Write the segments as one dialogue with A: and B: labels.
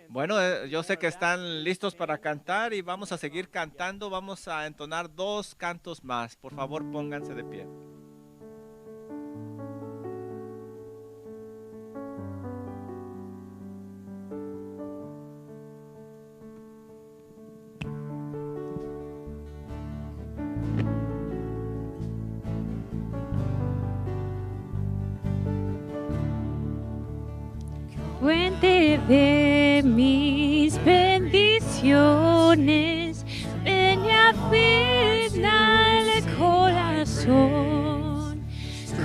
A: Bueno, yo sé que están listos para cantar y vamos a seguir cantando. Vamos a entonar dos cantos más. Por favor, pónganse de pie.
B: Fuente de mis bendiciones, peña firme el corazón,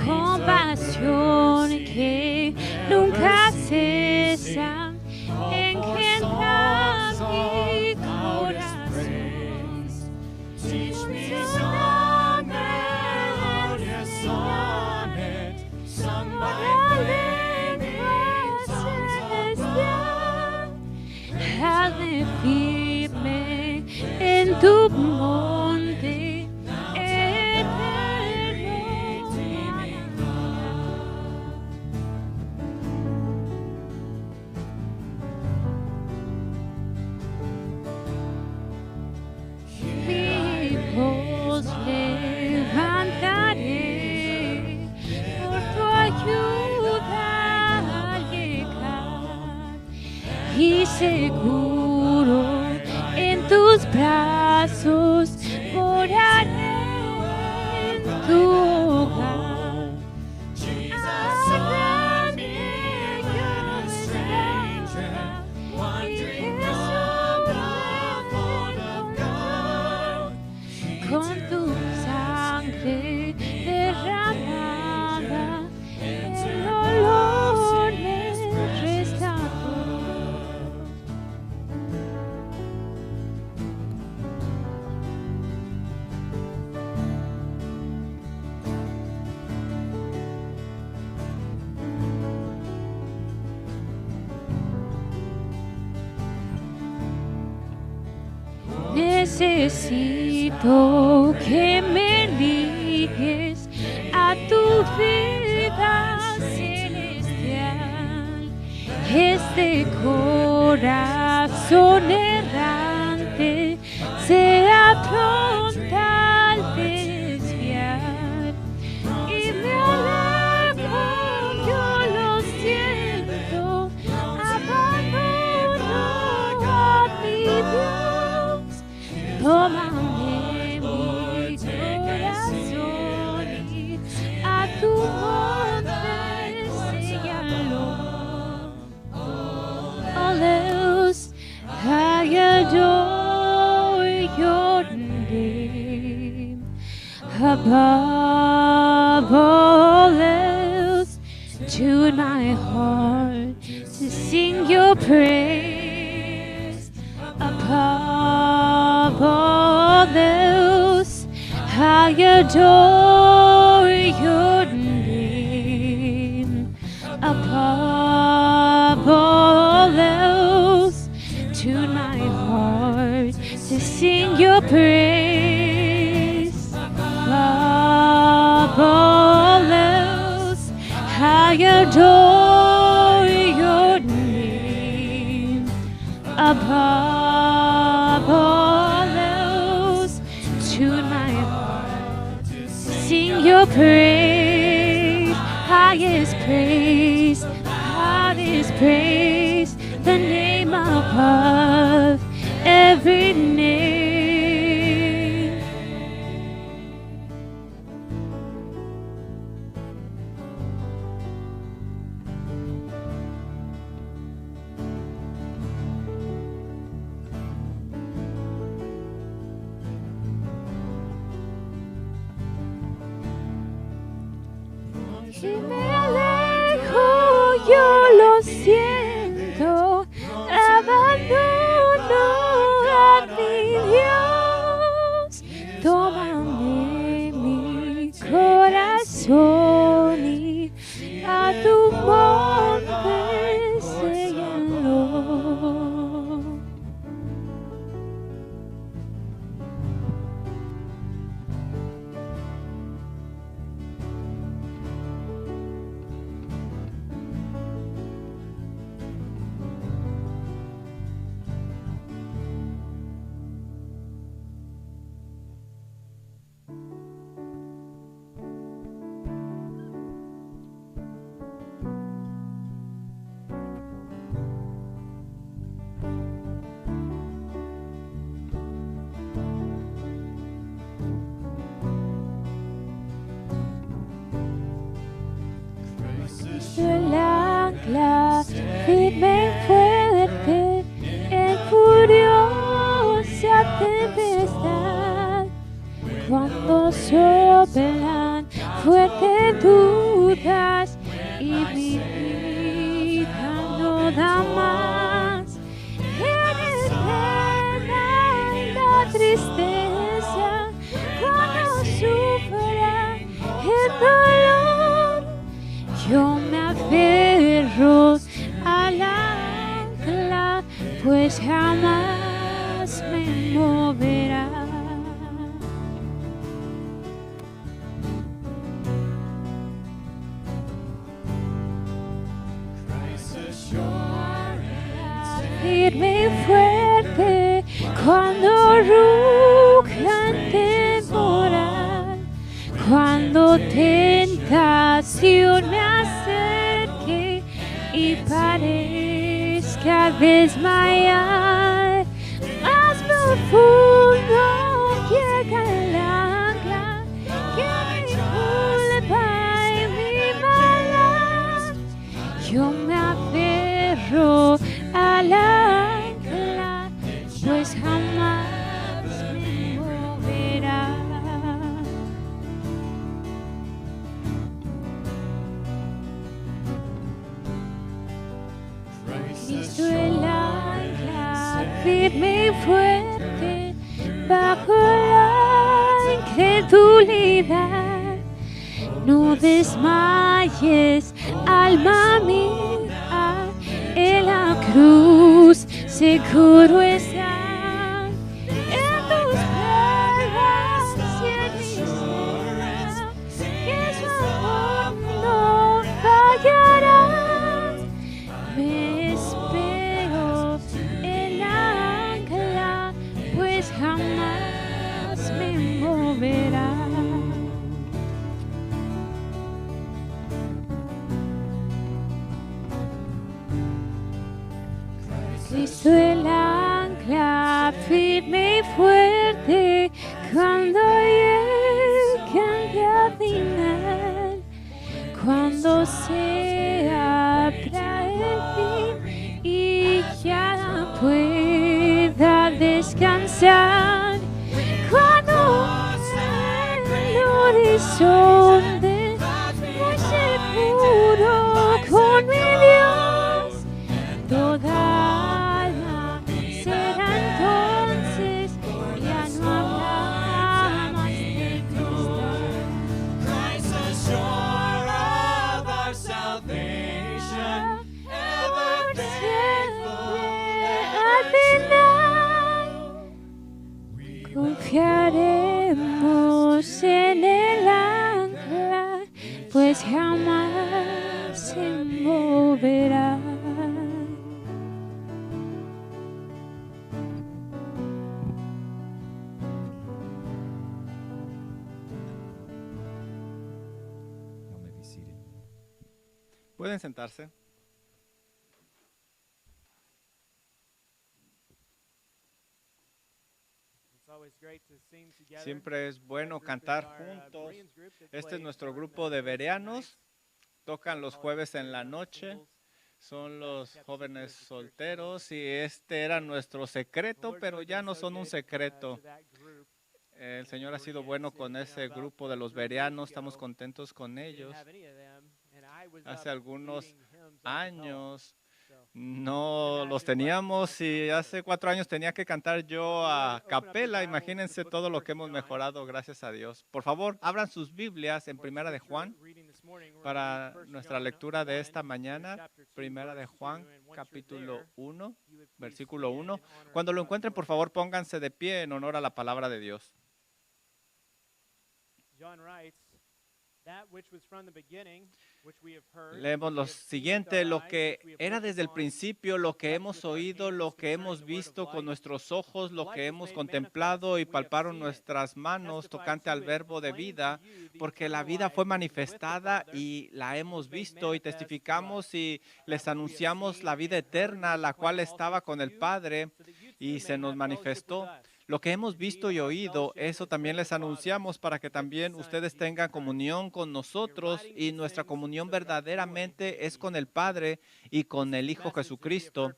B: compasión que nunca cesa, engendra mi corazón. Teach me song sonnet, sung by hazme firme en tu monte eterno. Mi voz levantaré por tu ayuda al llegar y seguro en tus brazos moraré en tu hogar. Con tu sangre derramada, el olor me restauró. Necesito que me ligues a tu vida celestial. Este corazón errante sea pronto al desviar. Y me alejo, yo lo siento, abandono a mi Dios. Tómame mi corazón y a tu monte séllalo. All else I adore your name. Above all else, tune my heart to sing your praise. Above all else, I adore your name. Above all else, tune my heart to sing your praise. Above all else, I adore your name. Above all else, tune my heart to sing your praise. Highest praise, highest praise, the name above every name. Si me alejo, yo lo siento, abandono a mi Dios. Tómame mi corazón y a tu monte séllalo. firme y fuerte en furiosa tempestad. Cuando soplan fuerte dudas y mi vida no da más. Eres pena y la tristeza cuando sufra el dolor. Yo me aferro al ancla, pues jamás me moverá. Firme y fuerte cuando ruja el temporal, cuando tentación me acerque y parezca desmayar, más profundo llega el ancla que mi culpa y mi maldad. Yo me aferro al ancla, pues jamás me moverá. Cristo el ancla, firme y fuerte, bajo la incredulidad. No desmayes, alma mía, en la cruz seguro está. En tus pruebas y en mi cena, que su amor no fallará. Me espero en la ancla, pues jamás me moverá. Cristo el ancla, firme y fuerte, cuando llegue al final, cuando se abra el fin y ya pueda descansar, cuando el horizonte muy seguro con mi Dios, toda alma será entonces, ya no habrá más tempestad.
C: Christ the shore of our salvation, ever
B: Por
C: faithful,
B: siempre al final confiaremos en el ancla, pues jamás se moverá.
A: Pueden sentarse. Siempre es bueno cantar juntos. Este es nuestro grupo de bereanos. Tocan los jueves en la noche. Son los jóvenes solteros y este era nuestro secreto, pero ya no son un secreto. El Señor ha sido bueno con ese grupo de los bereanos. Estamos contentos con ellos. Hace algunos años no los teníamos y hace 4 años tenía que cantar yo a capela. Imagínense todo lo que hemos mejorado, gracias a Dios. Por favor, abran sus Biblias en Primera de Juan para nuestra lectura de esta mañana. Primera de Juan, capítulo 1, versículo 1. Cuando lo encuentren, por favor, pónganse de pie en honor a la palabra de Dios. Leemos lo siguiente: lo que era desde el principio, lo que hemos oído, lo que hemos visto con nuestros ojos, lo que hemos contemplado y palparon nuestras manos tocante al verbo de vida, porque la vida fue manifestada y la hemos visto y testificamos y les anunciamos la vida eterna, la cual estaba con el Padre y se nos manifestó. Lo que hemos visto y oído, eso también les anunciamos para que también ustedes tengan comunión con nosotros, y nuestra comunión verdaderamente es con el Padre y con el Hijo Jesucristo.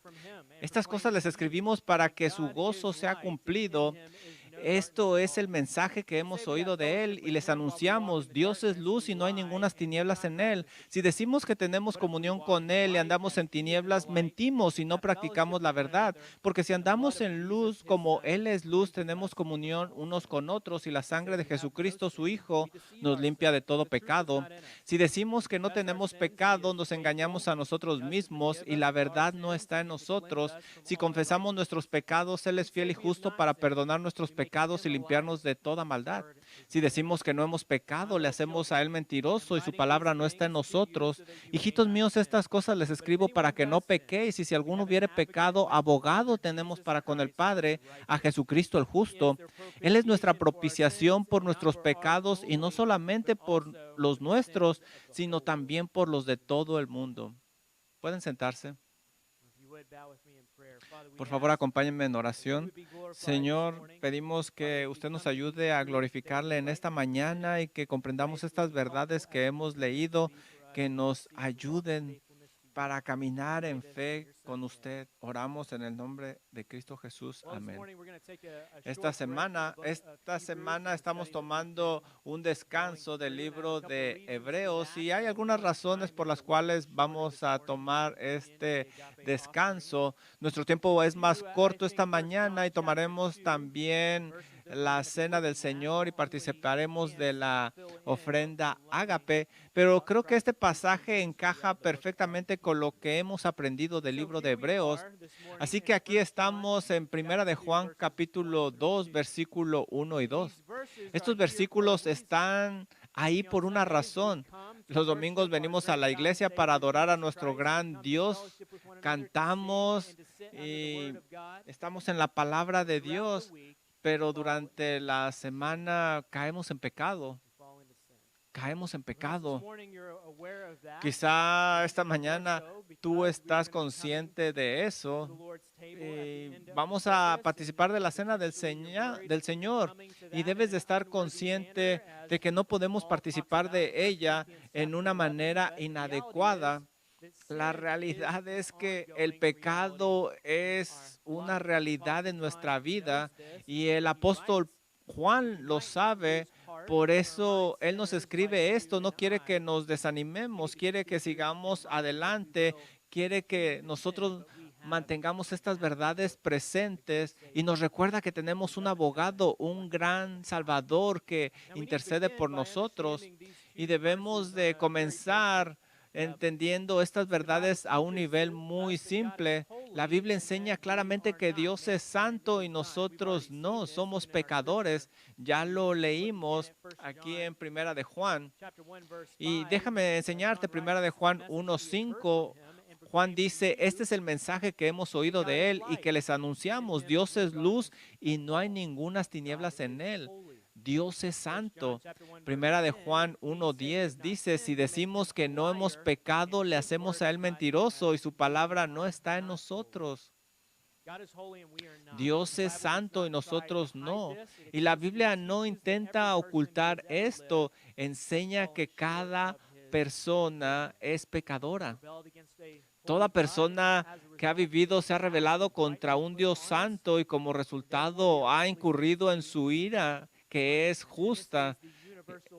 A: Estas cosas les escribimos para que su gozo sea cumplido. Esto es el mensaje que hemos oído de Él y les anunciamos: Dios es luz y no hay ningunas tinieblas en Él. Si decimos que tenemos comunión con Él y andamos en tinieblas, mentimos y no practicamos la verdad. Porque si andamos en luz como Él es luz, tenemos comunión unos con otros, y la sangre de Jesucristo, su Hijo, nos limpia de todo pecado. Si decimos que no tenemos pecado, nos engañamos a nosotros mismos y la verdad no está en nosotros. Si confesamos nuestros pecados, Él es fiel y justo para perdonar nuestros pecados y limpiarnos de toda maldad. Si decimos que no hemos pecado, le hacemos a Él mentiroso y su palabra no está en nosotros. Hijitos míos, estas cosas les escribo para que no pequéis, y si alguno hubiere pecado, abogado tenemos para con el Padre, a Jesucristo el justo. Él es nuestra propiciación por nuestros pecados, y no solamente por los nuestros, sino también por los de todo el mundo. ¿Pueden sentarse? Por favor, acompáñenme en oración. Señor, pedimos que usted nos ayude a glorificarle en esta mañana y que comprendamos estas verdades que hemos leído, que nos ayuden para caminar en fe con usted. Oramos en el nombre de Cristo Jesús. Amén. Esta semana estamos tomando un descanso del libro de Hebreos, y hay algunas razones por las cuales vamos a tomar este descanso. Nuestro tiempo es más corto esta mañana y tomaremos también la cena del Señor y participaremos de la ofrenda ágape, pero creo que este pasaje encaja perfectamente con lo que hemos aprendido del libro de Hebreos. Así que aquí estamos en Primera de Juan capítulo 2, versículo 1 y 2. Estos versículos están ahí por una razón. Los domingos venimos a la iglesia para adorar a nuestro gran Dios, cantamos y estamos en la palabra de Dios, pero durante la semana caemos en pecado. Caemos en pecado. Quizá esta mañana tú estás consciente de eso. Vamos a participar de la cena del Señor, y debes de estar consciente de que no podemos participar de ella en una manera inadecuada. La realidad es que el pecado es una realidad en nuestra vida, y el apóstol Juan lo sabe. Por eso él nos escribe esto. No quiere que nos desanimemos, quiere que sigamos adelante, quiere que nosotros mantengamos estas verdades presentes, y nos recuerda que tenemos un abogado, un gran Salvador que intercede por nosotros, y debemos de comenzar entendiendo estas verdades a un nivel muy simple. La Biblia enseña claramente que Dios es santo y nosotros no, somos pecadores. Ya lo leímos aquí en Primera de Juan. Y déjame enseñarte Primera de Juan 1:5. Juan dice: este es el mensaje que hemos oído de Él y que les anunciamos. Dios es luz y no hay ningunas tinieblas en Él. Dios es santo. Primera de Juan 1:10 dice: si decimos que no hemos pecado, le hacemos a Él mentiroso y su palabra no está en nosotros. Dios es santo y nosotros no. Y la Biblia no intenta ocultar esto. Enseña que cada persona es pecadora. Toda persona que ha vivido se ha rebelado contra un Dios santo y como resultado ha incurrido en su ira, que es justa.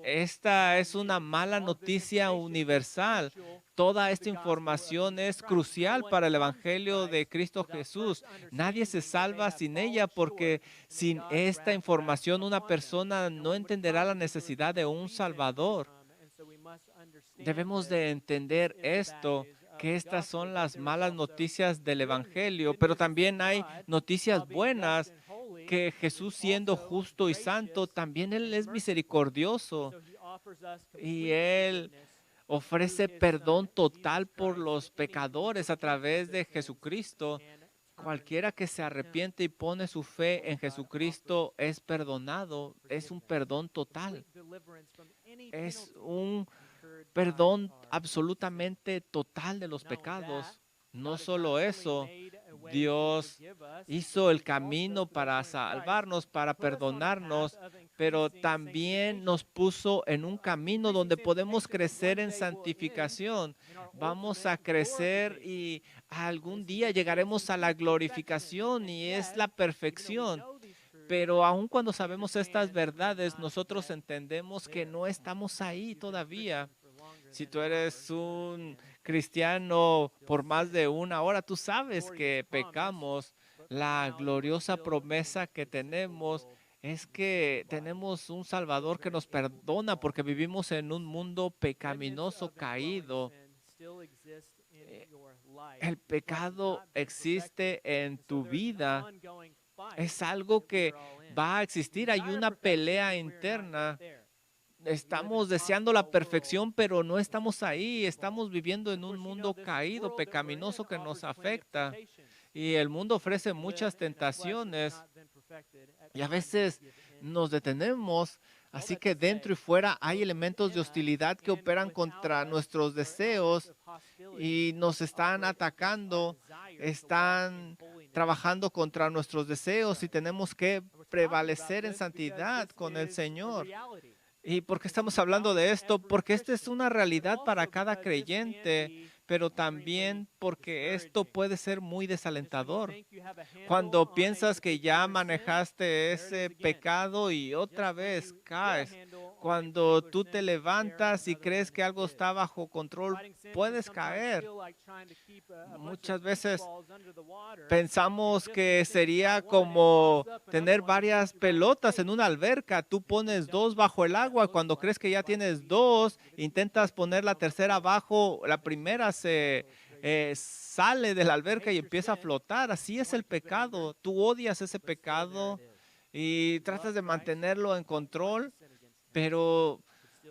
A: Esta es una mala noticia universal. Toda esta información es crucial para el Evangelio de Cristo Jesús. Nadie se salva sin ella, porque sin esta información una persona no entenderá la necesidad de un Salvador. Debemos de entender esto, que estas son las malas noticias del Evangelio, pero también hay noticias buenas, que Jesús, siendo justo y santo, también Él es misericordioso, y Él ofrece perdón total por los pecadores a través de Jesucristo. Cualquiera que se arrepiente y pone su fe en Jesucristo es perdonado. Es un perdón total. Es un perdón absolutamente total de los pecados. No solo eso, Dios hizo el camino para salvarnos, para perdonarnos, pero también nos puso en un camino donde podemos crecer en santificación. Vamos a crecer y algún día llegaremos a la glorificación y es la perfección. Pero aun cuando sabemos estas verdades, nosotros entendemos que no estamos ahí todavía. Si tú eres un cristiano por más de una hora, tú sabes que pecamos. La gloriosa promesa que tenemos es que tenemos un Salvador que nos perdona porque vivimos en un mundo pecaminoso, caído. El pecado existe en tu vida. Es algo que va a existir. Hay una pelea interna. Estamos deseando la perfección, pero no estamos ahí. Estamos viviendo en un mundo caído, pecaminoso que nos afecta. Y el mundo ofrece muchas tentaciones y a veces nos detenemos. Así que dentro y fuera hay elementos de hostilidad que operan contra nuestros deseos y nos están atacando, están trabajando contra nuestros deseos y tenemos que prevalecer en santidad con el Señor. ¿Y por qué estamos hablando de esto? Porque esta es una realidad para cada creyente, pero también porque esto puede ser muy desalentador. Cuando piensas que ya manejaste ese pecado y otra vez caes, cuando tú te levantas y crees que algo está bajo control, puedes caer. Muchas veces pensamos que sería como tener varias pelotas en una alberca. Tú pones dos bajo el agua. Cuando crees que ya tienes dos, intentas poner la tercera abajo. La primera se sale de la alberca y empieza a flotar. Así es el pecado. Tú odias ese pecado y tratas de mantenerlo en control, pero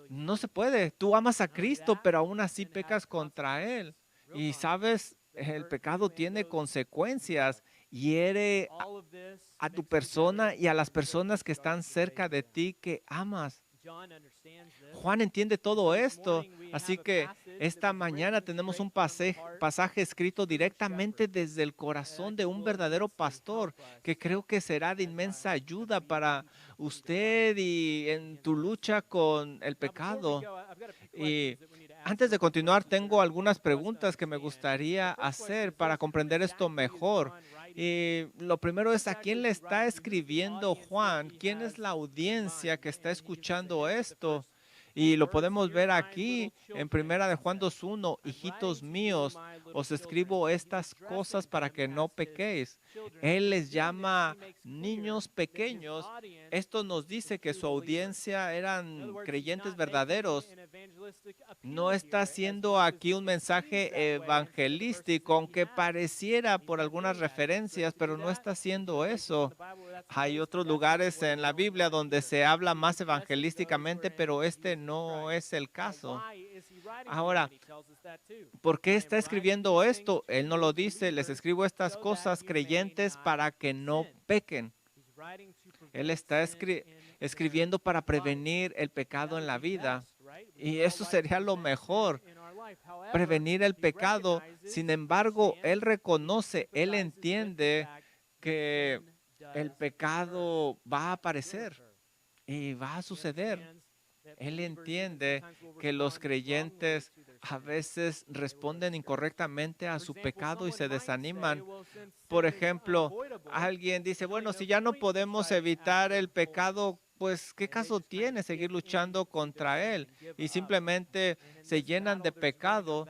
A: no se puede. Tú amas a Cristo, pero aún así pecas contra Él. Y sabes, el pecado tiene consecuencias. Hiere a tu persona y a las personas que están cerca de ti que amas. Juan entiende todo esto, así que esta mañana tenemos un pasaje escrito directamente desde el corazón de un verdadero pastor que creo que será de inmensa ayuda para usted y en tu lucha con el pecado. Y antes de continuar, tengo algunas preguntas que me gustaría hacer para comprender esto mejor. Y lo primero es, ¿a quién le está escribiendo Juan? ¿Quién es la audiencia que está escuchando esto? Y lo podemos ver aquí en Primera de Juan 2:1, hijitos míos, os escribo estas cosas para que no pequéis. Él les llama niños pequeños. Esto nos dice que su audiencia eran creyentes verdaderos. No está haciendo aquí un mensaje evangelístico, aunque pareciera por algunas referencias, pero no está haciendo eso. Hay otros lugares en la Biblia donde se habla más evangelísticamente, pero este no es el caso. Ahora, ¿por qué está escribiendo esto? Él no lo dice, les escribo estas cosas creyentes para que no pequen. Él está escribiendo para prevenir el pecado en la vida. Y eso sería lo mejor, prevenir el pecado. Sin embargo, él reconoce, él entiende que el pecado va a aparecer y va a suceder. Él entiende que los creyentes a veces responden incorrectamente a su pecado y se desaniman. Por ejemplo, alguien dice, bueno, si ya no podemos evitar el pecado, pues ¿qué caso tiene seguir luchando contra él? Y simplemente se llenan de pecado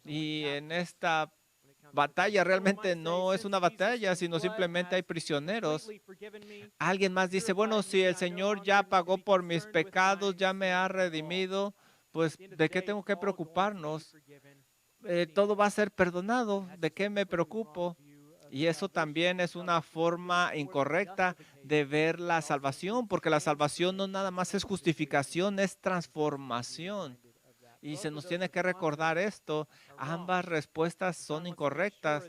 A: y en esta batalla realmente no es una batalla, sino simplemente hay prisioneros. Alguien más dice, bueno, si el Señor ya pagó por mis pecados, ya me ha redimido, pues ¿de qué tengo que preocuparnos? Todo va a ser perdonado, ¿de qué me preocupo? Y eso también es una forma incorrecta de ver la salvación, porque la salvación no nada más es justificación, es transformación. Y se nos tiene que recordar esto. Ambas respuestas son incorrectas.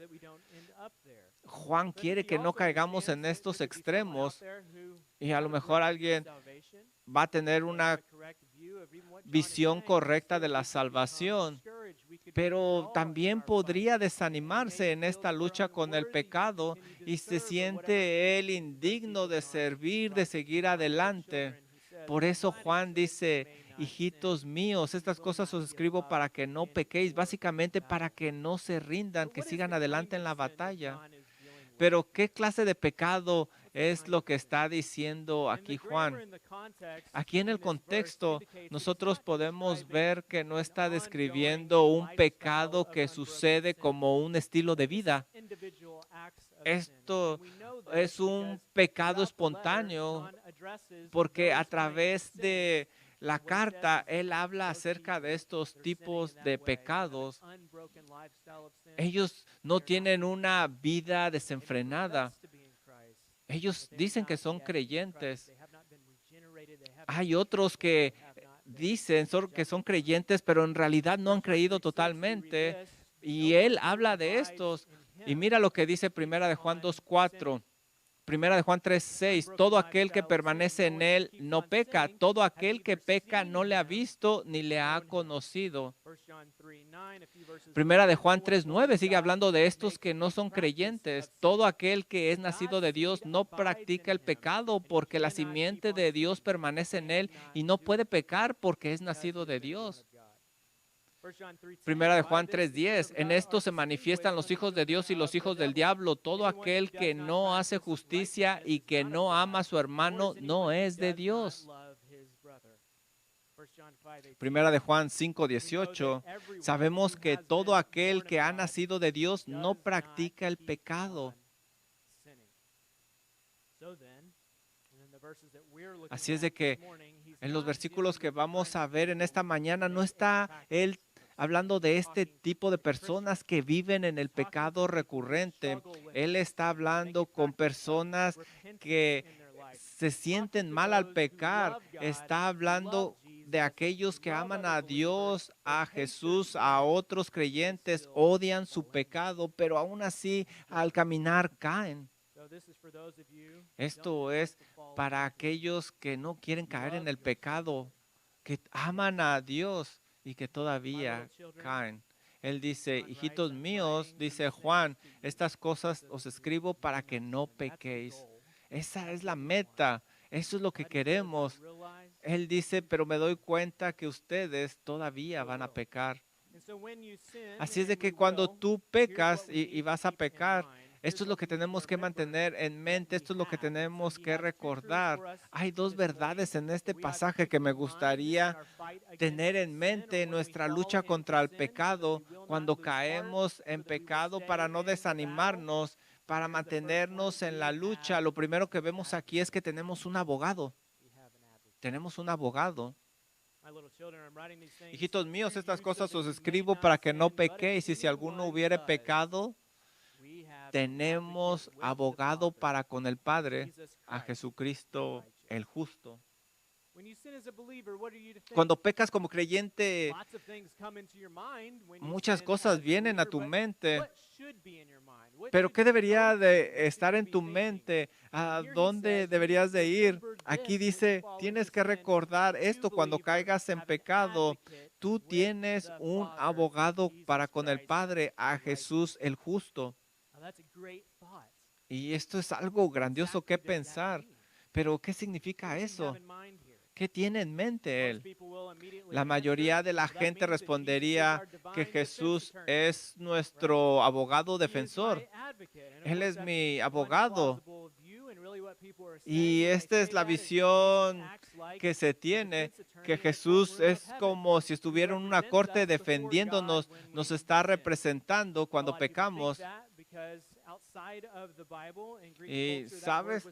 A: Juan quiere que no caigamos en estos extremos. Y a lo mejor alguien va a tener una visión correcta de la salvación. pero también podría desanimarse en esta lucha con el pecado y se siente él indigno de servir, de seguir adelante. Por eso Juan dice, hijitos míos, estas cosas os escribo para que no pequéis, básicamente para que no se rindan, que sigan adelante en la batalla. Pero ¿qué clase de pecado es lo que está diciendo aquí Juan? Aquí en el contexto nosotros podemos ver que no está describiendo un pecado que sucede como un estilo de vida. Esto es un pecado espontáneo porque a través de la carta él habla acerca de estos tipos de pecados. Ellos no tienen una vida desenfrenada. Ellos dicen que son creyentes. Hay otros que dicen que son creyentes, pero en realidad no han creído totalmente. Y él habla de estos. Y mira lo que dice Primera de Juan 2:4. Primera de Juan 3:6, todo aquel que permanece en él no peca, todo aquel que peca no le ha visto ni le ha conocido. Primera de Juan 3:9 sigue hablando de estos que no son creyentes. Todo aquel que es nacido de Dios no practica el pecado porque la simiente de Dios permanece en él y no puede pecar porque es nacido de Dios. Primera de Juan 3:10, en esto se manifiestan los hijos de Dios y los hijos del diablo. Todo aquel que no hace justicia y que no ama a su hermano no es de Dios. Primera de Juan 5:18, sabemos que todo aquel que ha nacido de Dios no practica el pecado. Así es de que en los versículos que vamos a ver en esta mañana no está él hablando de este tipo de personas que viven en el pecado recurrente. Él está hablando con personas que se sienten mal al pecar. Está hablando de aquellos que aman a Dios, a Jesús, a otros creyentes, odian su pecado, pero aún así al caminar caen. Esto es para aquellos que no quieren caer en el pecado, que aman a Dios y que todavía caen. Él dice, hijitos míos, dice Juan, estas cosas os escribo para que no pequéis. Esa es la meta, eso es lo que queremos. Él dice, pero me doy cuenta que ustedes todavía van a pecar. Así es de que cuando tú pecas y vas a pecar, esto es lo que tenemos que mantener en mente, esto es lo que tenemos que recordar. Hay dos verdades en este pasaje que me gustaría tener en mente en nuestra lucha contra el pecado, cuando caemos en pecado, para no desanimarnos, para mantenernos en la lucha. Lo primero que vemos aquí es que tenemos un abogado. Tenemos un abogado. Hijitos míos, estas cosas os escribo para que no pequéis, y si alguno hubiere pecado, tenemos abogado para con el Padre, a Jesucristo el justo. Cuando pecas como creyente, muchas cosas vienen a tu mente. Pero ¿qué debería de estar en tu mente? ¿A dónde deberías de ir? Aquí dice, tienes que recordar esto cuando caigas en pecado. Tú tienes un abogado para con el Padre, a Jesús el justo. Y esto es algo grandioso que pensar. Pero ¿qué significa eso? ¿Qué tiene en mente él? La mayoría de la gente respondería que Jesús es nuestro abogado defensor. Él es mi abogado. Y esta es la visión que se tiene, que Jesús es como si estuviera en una corte defendiéndonos, nos está representando cuando pecamos. Y sabes,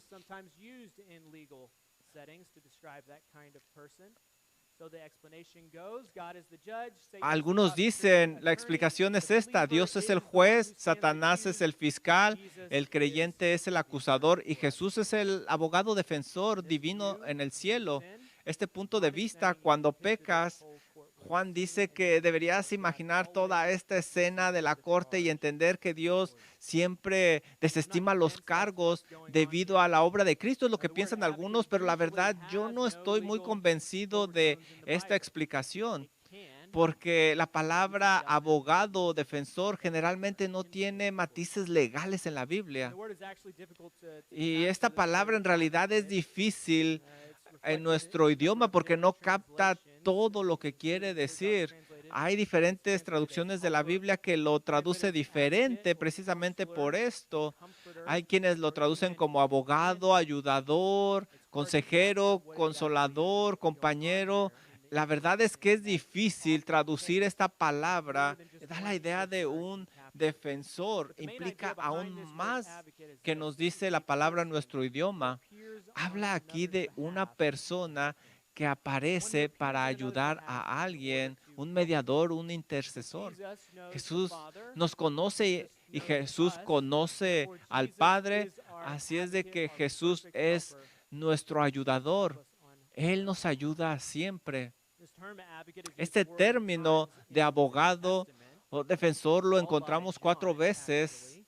A: algunos dicen, la explicación es esta: Dios es el juez, Satanás es el fiscal, el creyente es el acusador y Jesús es el abogado defensor divino en el cielo. Este punto de vista, cuando pecas, Juan dice que deberías imaginar toda esta escena de la corte y entender que Dios siempre desestima los cargos debido a la obra de Cristo. Es lo que piensan algunos, pero la verdad yo no estoy muy convencido de esta explicación. porque la palabra abogado, defensor, generalmente no tiene matices legales en la Biblia. Y esta palabra en realidad es difícil en nuestro idioma porque no capta todo lo que quiere decir. Hay diferentes traducciones de la Biblia que lo traduce diferente precisamente por esto. Hay quienes lo traducen como abogado, ayudador, consejero, consolador, compañero. La verdad es que es difícil traducir esta palabra. Da la idea de un defensor. Implica aún más que nos dice la palabra en nuestro idioma. Habla aquí de una persona que aparece para ayudar a alguien, un mediador, un intercesor. Jesús nos conoce y Jesús conoce al Padre. Así es de que Jesús es nuestro ayudador. Él nos ayuda siempre. Este término de abogado o defensor lo encontramos 4 veces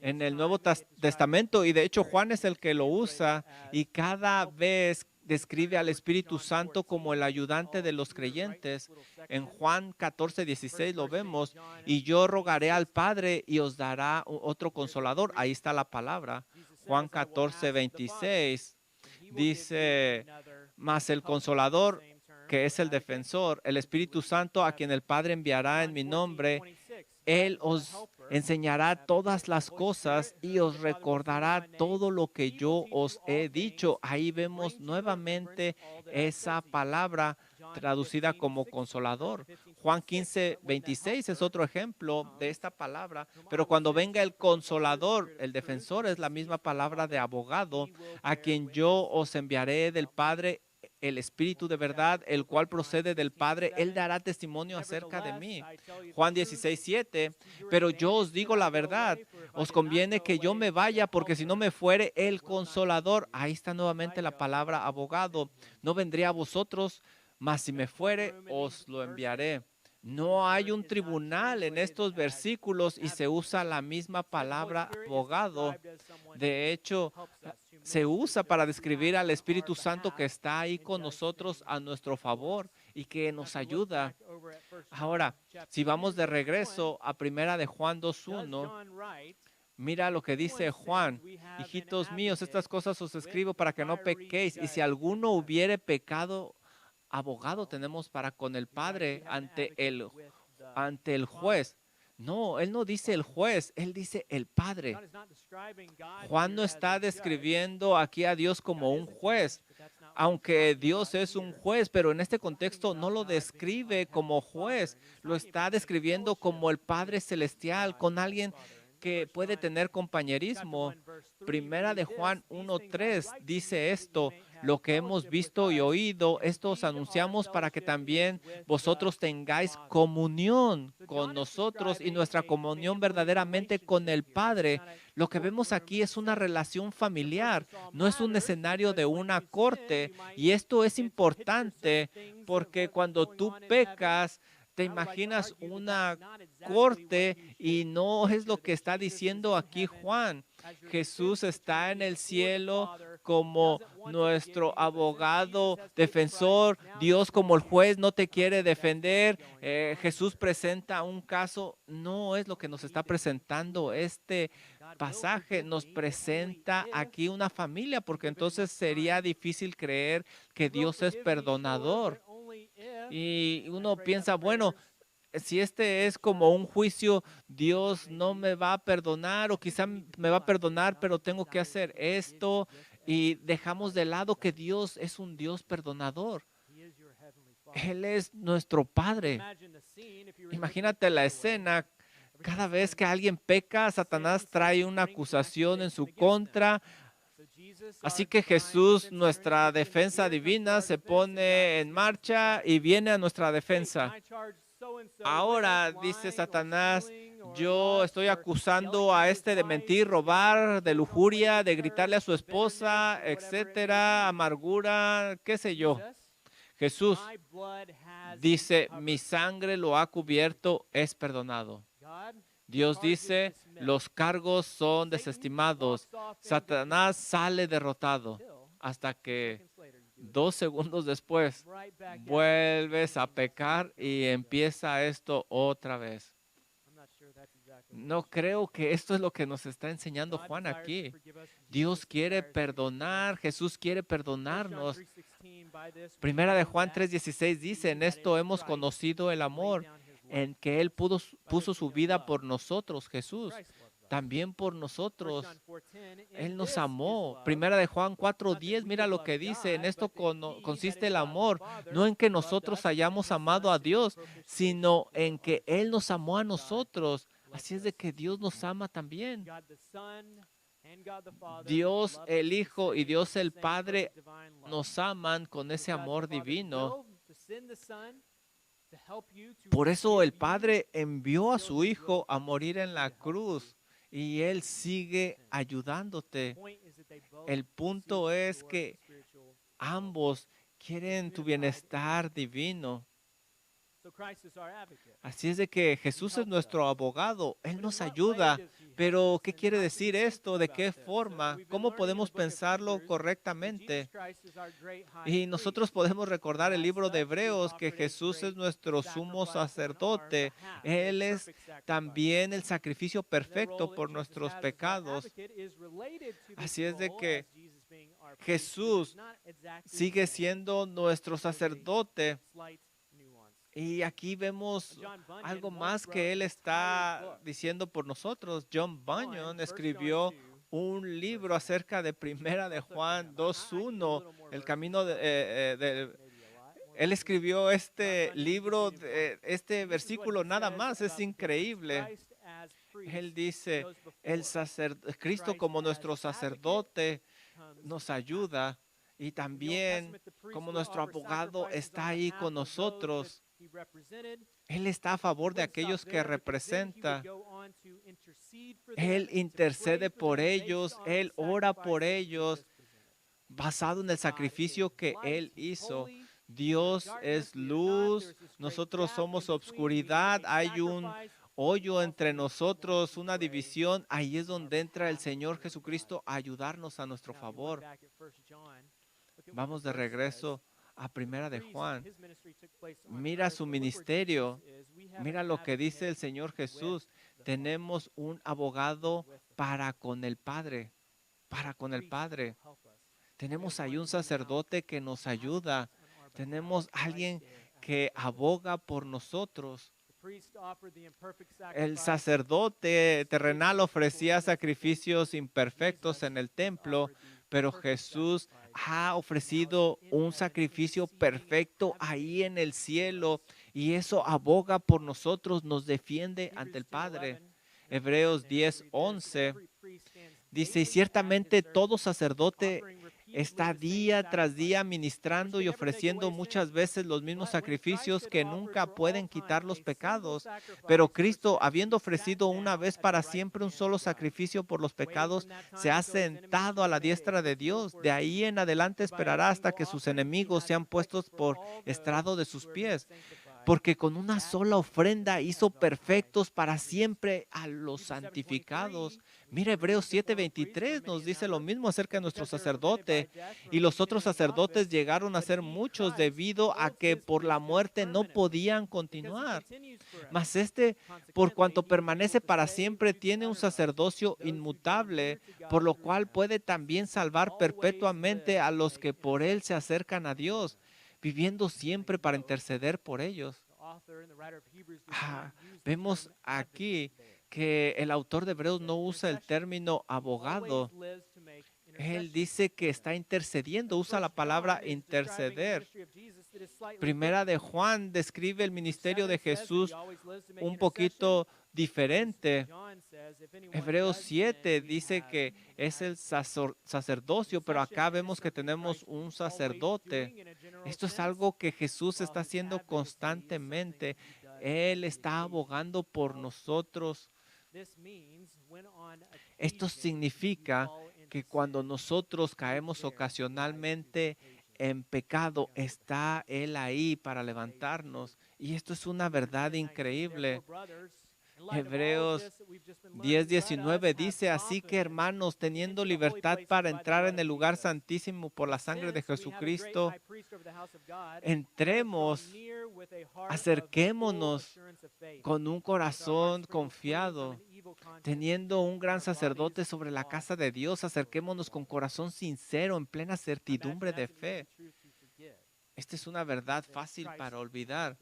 A: en el Nuevo Testamento y de hecho Juan es el que lo usa y cada vez describe al Espíritu Santo como el ayudante de los creyentes. En Juan 14:16 lo vemos, y yo rogaré al Padre y os dará otro consolador. Ahí está la palabra. Juan 14:26 dice, mas el consolador, que es el defensor, el Espíritu Santo, a quien el Padre enviará en mi nombre, Él os enseñará todas las cosas y os recordará todo lo que yo os he dicho. Ahí vemos nuevamente esa palabra traducida como consolador. Juan 15:26 es otro ejemplo de esta palabra. Pero cuando venga el consolador, el defensor, es la misma palabra de abogado, a quien yo os enviaré del Padre, el Espíritu de verdad, el cual procede del Padre, Él dará testimonio acerca de mí. Juan 16:7, pero yo os digo la verdad, os conviene que yo me vaya, porque si no me fuere el Consolador, ahí está nuevamente la palabra abogado, no vendría a vosotros, mas si me fuere, os lo enviaré. No hay un tribunal en estos versículos y se usa la misma palabra abogado. De hecho, se usa para describir al Espíritu Santo que está ahí con nosotros a nuestro favor y que nos ayuda. Ahora, si vamos de regreso a Primera de Juan 2:1, mira lo que dice Juan: hijitos míos, estas cosas os escribo para que no pequéis, y si alguno hubiere pecado, abogado tenemos para con el Padre ante el juez. No, él no dice el juez, él dice el Padre. Juan no está describiendo aquí a Dios como un juez, aunque Dios es un juez, pero en este contexto no lo describe como juez, lo está describiendo como el Padre Celestial, con alguien que puede tener compañerismo. Primera de Juan 1:3 dice esto: lo que hemos visto y oído, esto os anunciamos para que también vosotros tengáis comunión con nosotros y nuestra comunión verdaderamente con el Padre. Lo que vemos aquí es una relación familiar, no es un escenario de una corte. Y esto es importante porque cuando tú pecas, te imaginas una corte y no es lo que está diciendo aquí Juan. Jesús está en el cielo como nuestro abogado, defensor. Dios como el juez no te quiere defender. Jesús presenta un caso. No es lo que nos está presentando este pasaje. Nos presenta aquí una familia, porque entonces sería difícil creer que Dios es perdonador. Y uno piensa, bueno, si este es como un juicio, Dios no me va a perdonar, o quizá me va a perdonar, pero tengo que hacer esto, y dejamos de lado que Dios es un Dios perdonador. Él es nuestro Padre. Imagínate la escena. Cada vez que alguien peca, Satanás trae una acusación en su contra. Así que Jesús, nuestra defensa divina, se pone en marcha y viene a nuestra defensa. Ahora, dice Satanás, yo estoy acusando a este de mentir, robar, de lujuria, de gritarle a su esposa, etcétera, amargura, qué sé yo. Jesús dice, mi sangre lo ha cubierto, es perdonado. Dios dice, los cargos son desestimados. Satanás sale derrotado hasta que 2 segundos después,
C: right back down.
A: vuelves a pecar y empieza esto otra vez.
C: I'm not sure that's exactly what
A: No
C: he's
A: creo que esto es lo que nos está enseñando
C: God
A: Juan
C: desires to
A: aquí.
C: forgive us.
A: Dios
C: Jesus
A: quiere
C: desires to forgive us.
A: perdonar, Jesús quiere
C: 1 John
A: perdonarnos.
C: 3:16, by this we
A: Primera de
C: know
A: Juan
C: that
A: 3:16 dice, en
C: he, that
A: esto
C: is
A: hemos
C: Christ,
A: conocido el
C: laid
A: amor,
C: down his life
A: en
C: for
A: que Él
C: us. By
A: puso
C: this
A: su
C: we know
A: vida
C: love.
A: por nosotros, Jesús.
C: Christ loved us.
A: También por
C: 1
A: nosotros.
C: John 4:10,
A: Él
C: and
A: nos
C: this is
A: amó.
C: love,
A: Primera de Juan
C: not that
A: 4:10,
C: we
A: mira
C: have
A: lo que
C: loved
A: dice. En
C: God,
A: esto
C: but that he, that
A: consiste
C: is
A: el
C: God the
A: amor.
C: Father,
A: No en que
C: loved
A: nosotros
C: us
A: hayamos
C: and sent
A: amado a
C: his Son to be
A: Dios,
C: propitiation
A: sino
C: for
A: en
C: our
A: que Él
C: sins.
A: nos amó a
C: God
A: nosotros.
C: loved
A: Así es de
C: us.
A: que Dios nos ama también.
C: God the Son and God the Father
A: Dios
C: love
A: el
C: us the
A: Hijo y
C: same
A: Dios
C: with the
A: el
C: same
A: Padre
C: perfect divine love.
A: nos aman con
C: It was
A: ese
C: God the
A: amor
C: Father's
A: divino.
C: will to send the Son to help you, to
A: Por eso
C: forgive
A: el
C: you,
A: Padre envió a
C: fulfill
A: su
C: his will
A: Hijo a
C: to
A: morir en
C: continue
A: la
C: to help you.
A: cruz y Él sigue
C: sin.
A: ayudándote.
C: Point is that they both
A: El punto
C: seek
A: es
C: your
A: que
C: spiritual
A: ambos quieren tu bienestar divino.
C: So Christ is our advocate.
A: Así es de que Jesús es nuestro abogado, Él
C: But in
A: nos
C: what way
A: ayuda.
C: does he help
A: Pero,
C: us,
A: ¿qué
C: and
A: quiere
C: how should we
A: decir
C: think
A: esto? ¿De
C: about
A: qué
C: this?
A: forma?
C: We've been
A: ¿Cómo
C: learning in
A: podemos
C: the book of
A: pensarlo
C: Hebrews that Jesus
A: correctamente?
C: Christ is our great high
A: Y nosotros
C: priest.
A: podemos recordar el
C: As
A: libro de
C: such, he has
A: Hebreos que
C: offered a
A: Jesús es
C: great
A: nuestro sumo
C: sacrifice on our
A: sacerdote.
C: behalf, a
A: Él es
C: perfect sacrifice.
A: también el sacrificio
C: And the
A: perfecto
C: role that
A: por
C: Jesus
A: nuestros
C: has as our
A: pecados.
C: advocate is related to this
A: Así es de
C: role
A: que
C: as Jesus being our priest, but
A: Jesús
C: it's not exactly the
A: sigue
C: same.
A: siendo nuestro
C: There's a
A: sacerdote.
C: slight nuance.
A: Y aquí vemos
C: John Bunyan
A: algo
C: once
A: más
C: wrote
A: que Él
C: an entire
A: está
C: book
A: diciendo por nosotros. John Bunyan
C: 1 John
A: escribió
C: 2,
A: un libro acerca de Primera de Juan 2:1, el camino Él escribió este libro, este versículo nada más, es increíble. Él dice, Cristo como nuestro sacerdote nos ayuda y también como nuestro abogado está ahí con nosotros. Él está a favor de aquellos que representa. Él intercede por ellos, Él ora por ellos, basado en el sacrificio que Él hizo. Dios es luz, nosotros somos obscuridad, hay un hoyo entre nosotros, una división. Ahí es donde entra el Señor Jesucristo a ayudarnos a nuestro favor. Vamos de regreso a Primera de Juan. Mira su ministerio, mira lo que dice el Señor Jesús. Tenemos un abogado para con el Padre, para con el Padre. Tenemos ahí un sacerdote que nos ayuda. Tenemos alguien que aboga por nosotros. El sacerdote terrenal ofrecía sacrificios imperfectos en el templo, pero Jesús ha ofrecido un sacrificio perfecto ahí en el cielo y eso aboga por nosotros, nos defiende ante el Padre. Hebreos 10:11 dice, y ciertamente todo sacerdote está día tras día ministrando y ofreciendo muchas veces los mismos sacrificios que nunca pueden quitar los pecados. Pero Cristo, habiendo ofrecido una vez para siempre un solo sacrificio por los pecados, se ha sentado a la diestra de Dios. De ahí en adelante esperará hasta que sus enemigos sean puestos por estrado de sus pies. Porque con una sola ofrenda hizo perfectos para siempre a los santificados. Mira, Hebreos 7:23 nos dice lo mismo acerca de nuestro sacerdote. Y los otros sacerdotes llegaron a ser muchos debido a que por la muerte no podían continuar. Mas este, por cuanto permanece para siempre, tiene un sacerdocio inmutable, por lo cual puede también salvar perpetuamente a los que por él se acercan a Dios, viviendo siempre para interceder por ellos. Vemos aquí que el autor de Hebreos no usa el término abogado. Él dice que está intercediendo, usa la palabra interceder. Primera de Juan describe el ministerio de Jesús un poquito diferente. Hebreos 7 dice que es el sacerdocio, pero acá vemos que tenemos un sacerdote. Esto es algo que Jesús está haciendo constantemente. Él está abogando por nosotros. Esto significa que cuando nosotros caemos ocasionalmente en pecado, está Él ahí para levantarnos. Y esto es una verdad increíble. Hebreos 10:19 dice, así que hermanos, teniendo libertad para entrar en el lugar santísimo por la sangre de Jesucristo, entremos, acerquémonos con un corazón confiado, teniendo un gran sacerdote sobre la casa de Dios, acerquémonos con corazón sincero, en plena certidumbre de fe. Esta es una verdad fácil para olvidar,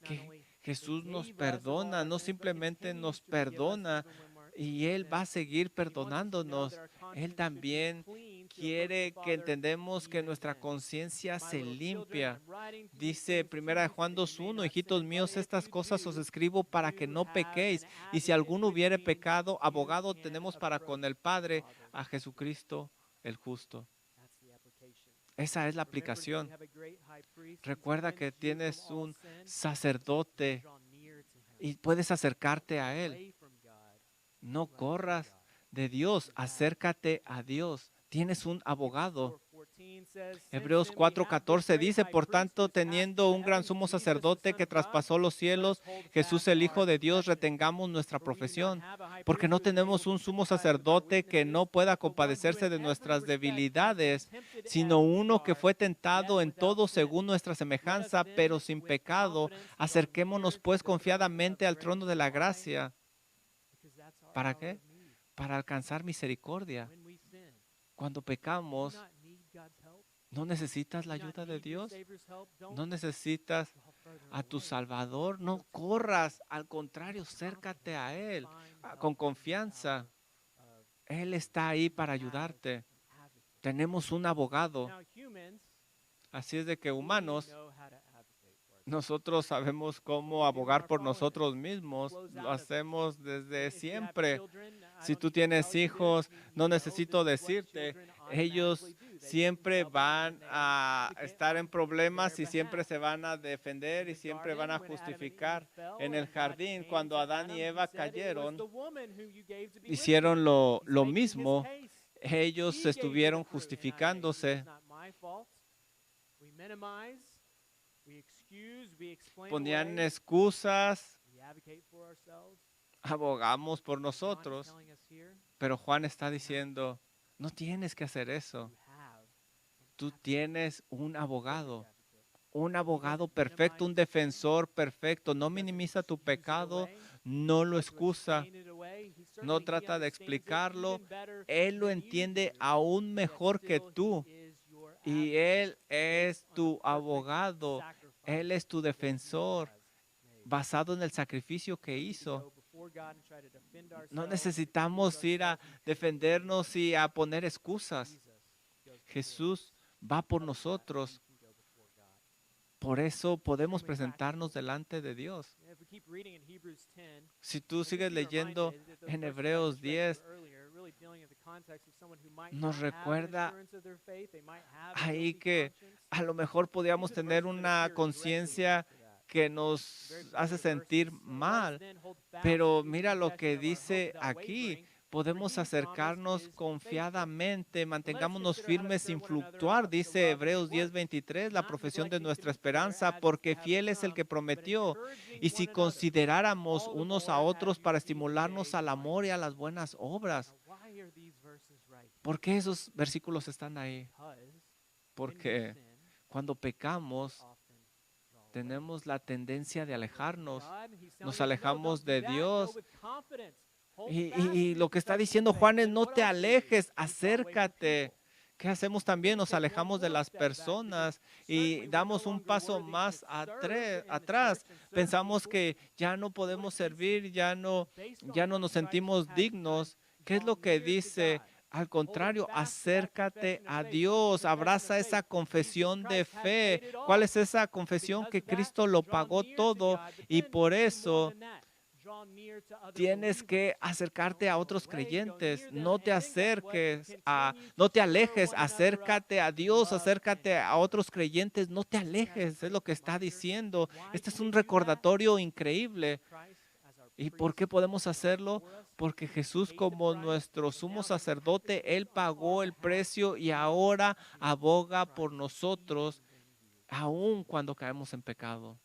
A: que Jesús nos perdona, no simplemente nos perdona, y Él va a seguir perdonándonos. Él también quiere que entendamos que nuestra conciencia se limpia. Dice 1 Juan 2:1, hijitos míos, estas cosas os escribo para que no pequéis. Y si alguno hubiere pecado, abogado tenemos para con el Padre, a Jesucristo el justo. Esa es la aplicación. Recuerda que tienes un sacerdote y puedes acercarte a Él. No corras de Dios, acércate a Dios. Tienes un abogado. Hebreos 4:14 dice, por tanto, teniendo un gran sumo sacerdote que traspasó los cielos, Jesús el Hijo de Dios, retengamos nuestra profesión, porque no tenemos un sumo sacerdote que no pueda compadecerse de nuestras debilidades, sino uno que fue tentado en todo según nuestra semejanza, pero sin pecado. Acerquémonos pues confiadamente al trono de la gracia. ¿Para qué? Para alcanzar misericordia. Cuando pecamos, ¿no necesitas la ayuda de Dios? ¿No necesitas a tu Salvador? No corras, al contrario, acércate a Él con confianza. Él está ahí para ayudarte. Tenemos un abogado. Así es de que humanos, nosotros sabemos cómo abogar por nosotros mismos. Lo hacemos desde siempre. Si tú tienes hijos, no necesito decirte, ellos siempre van a estar en problemas y siempre se van a defender y siempre van a justificar. En el jardín, cuando Adán y Eva cayeron, hicieron lo mismo. Ellos estuvieron justificándose. Ponían excusas, abogamos por nosotros, pero Juan está diciendo, no tienes que hacer eso. Tú tienes un abogado perfecto, un defensor perfecto. No minimiza tu pecado, no lo excusa, no trata de explicarlo. Él lo entiende aún mejor que tú. Y Él es tu abogado, Él es tu defensor, basado en el sacrificio que hizo. No necesitamos ir a defendernos y a poner excusas. Jesús va por nosotros. Por eso podemos presentarnos delante de Dios. Si tú sigues leyendo en Hebreos 10, nos recuerda ahí que a lo mejor podríamos tener una conciencia que nos hace sentir mal, pero mira lo que dice aquí. Podemos acercarnos confiadamente, mantengámonos firmes sin fluctuar, dice Hebreos 10:23, la profesión de nuestra esperanza, porque fiel es el que prometió. Y si consideráramos unos a otros para estimularnos al amor y a las buenas obras. ¿Por qué esos versículos están ahí? Porque cuando pecamos, tenemos la tendencia de alejarnos. Nos alejamos de Dios. Y lo que está diciendo Juan es, no te alejes, acércate. ¿Qué hacemos también? Nos alejamos de las personas y damos un paso más atrás. Pensamos que ya no podemos servir, ya no nos sentimos dignos. ¿Qué es lo que dice? Al contrario, acércate a Dios, abraza esa confesión de fe. ¿Cuál es esa confesión? Que Cristo lo pagó todo y por eso tienes que acercarte a otros creyentes. No te no te alejes, acércate a Dios, acércate a otros creyentes, no te alejes, es lo que está diciendo. Este es un recordatorio increíble. ¿Y por qué podemos hacerlo? Porque Jesús, como nuestro sumo sacerdote, Él pagó el precio y ahora aboga por nosotros, aun cuando caemos en pecado.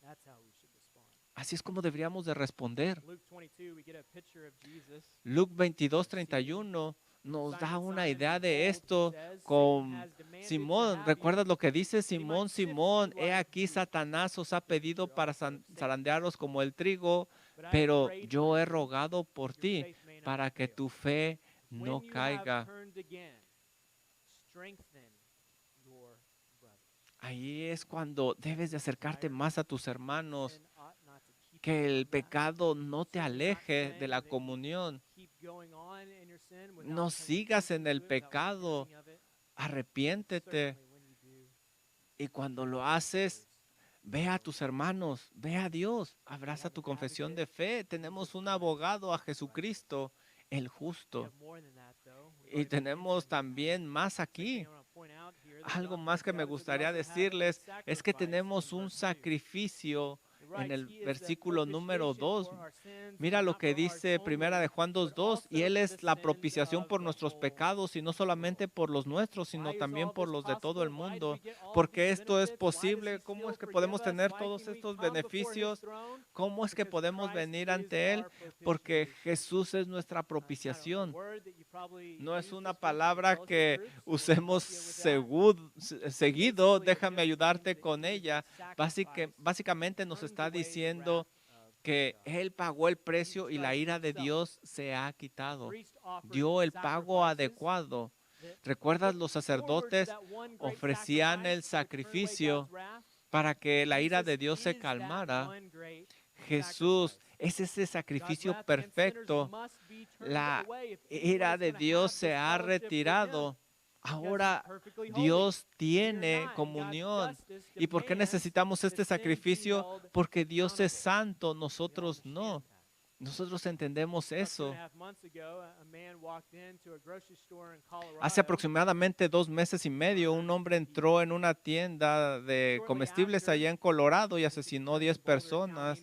A: Así es como deberíamos de responder.
C: Luke 22, we get a picture of Jesus.
A: Luke 22:31 nos da una idea de esto con Simón. ¿Recuerdas lo que dice Simón? Simón, he aquí Satanás os ha pedido para zarandearos como el trigo, pero yo he rogado por ti para que tu fe no caiga. Ahí es cuando debes de acercarte más a tus hermanos, que el pecado no te aleje de la comunión. No sigas en el pecado, arrepiéntete. Y cuando lo haces, ve a tus hermanos, ve a Dios, abraza tu confesión de fe. Tenemos un abogado, a Jesucristo, el justo. Y tenemos también más aquí. Algo más que me gustaría decirles es que tenemos un sacrificio en el versículo número 2. Mira lo que dice Primera de Juan 2:2, y Él es la propiciación por nuestros pecados, y no solamente por los nuestros, sino también por los de todo el mundo. Porque esto es posible. ¿Cómo es que podemos tener todos estos beneficios? ¿Cómo es que podemos venir ante Él? Porque Jesús es nuestra propiciación. No es una palabra que usemos seguido. Déjame ayudarte con ella. Básicamente nos está diciendo que Él pagó el precio y la ira de Dios se ha quitado. Dio el pago adecuado. ¿Recuerdas? Los sacerdotes ofrecían el sacrificio para que la ira de Dios se calmara. Jesús es ese sacrificio perfecto. La ira de Dios se ha retirado. Ahora Dios tiene comunión. ¿Y por qué necesitamos este sacrificio? Porque Dios es santo, nosotros no. Nosotros entendemos eso. Hace aproximadamente 2 meses y medio, un hombre entró en una tienda de comestibles allá en Colorado y asesinó 10 personas.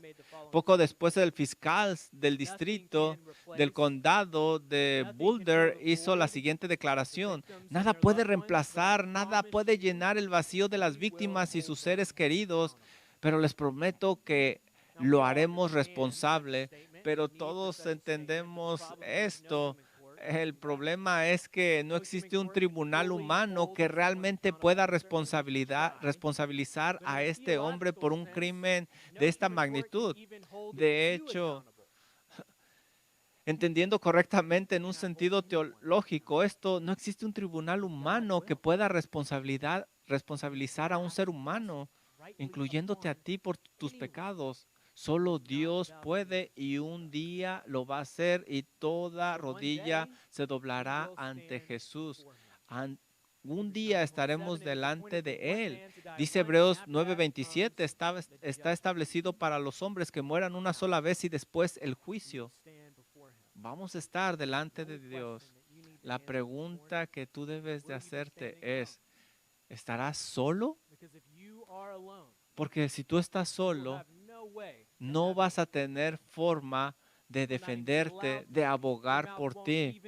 A: Poco después, el fiscal del distrito del condado de Boulder hizo la siguiente declaración: nada puede reemplazar, nada puede llenar el vacío de las víctimas y sus seres queridos, pero les prometo que lo haremos responsable. Pero todos entendemos esto. El problema es que no existe un tribunal humano que realmente pueda responsabilizar a este hombre por un crimen de esta magnitud. De hecho, entendiendo correctamente en un sentido teológico esto, no existe un tribunal humano que pueda responsabilizar a un ser humano, incluyéndote a ti por tus pecados. Solo Dios puede, y un día lo va a hacer, y toda rodilla se doblará ante Jesús. Un día estaremos delante de Él. Dice Hebreos 9:27, está establecido para los hombres que mueran una sola vez y después el juicio. Vamos a estar delante de Dios. La pregunta que tú debes de hacerte es: ¿estarás solo? Porque si tú estás solo, no vas a tener forma de defenderte, de abogar por ti.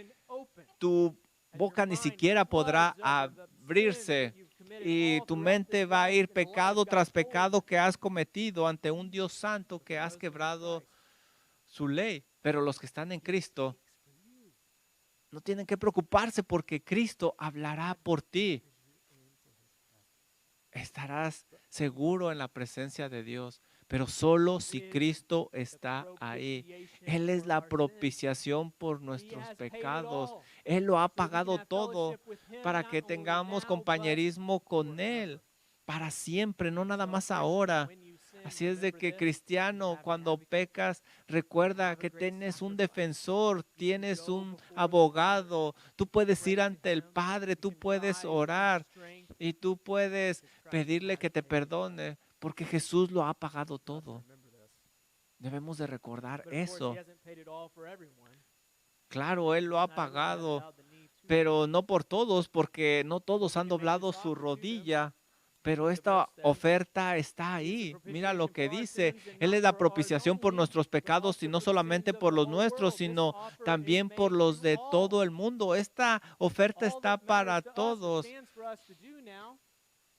A: Tu boca ni siquiera podrá abrirse y tu mente va a ir pecado tras pecado que has cometido ante un Dios santo, que has quebrado su ley. Pero los que están en Cristo no tienen que preocuparse, porque Cristo hablará por ti. Estarás seguro en la presencia de Dios, pero solo si Cristo está ahí. Él es la propiciación por nuestros pecados. Él lo ha pagado todo para que tengamos compañerismo con Él para siempre, no nada más ahora. Así es de que, cristiano, cuando pecas, recuerda que tienes un defensor, tienes un abogado. Tú puedes ir ante el Padre, tú puedes orar y tú puedes pedirle que te perdone, porque Jesús lo ha pagado todo. Debemos de recordar eso. Claro, Él lo ha pagado, pero no por todos, porque no todos han doblado su rodilla. Pero esta oferta está ahí. Mira lo que dice. Él es la propiciación por nuestros pecados, y no solamente por los nuestros, sino también por los de todo el mundo. Esta oferta está para todos.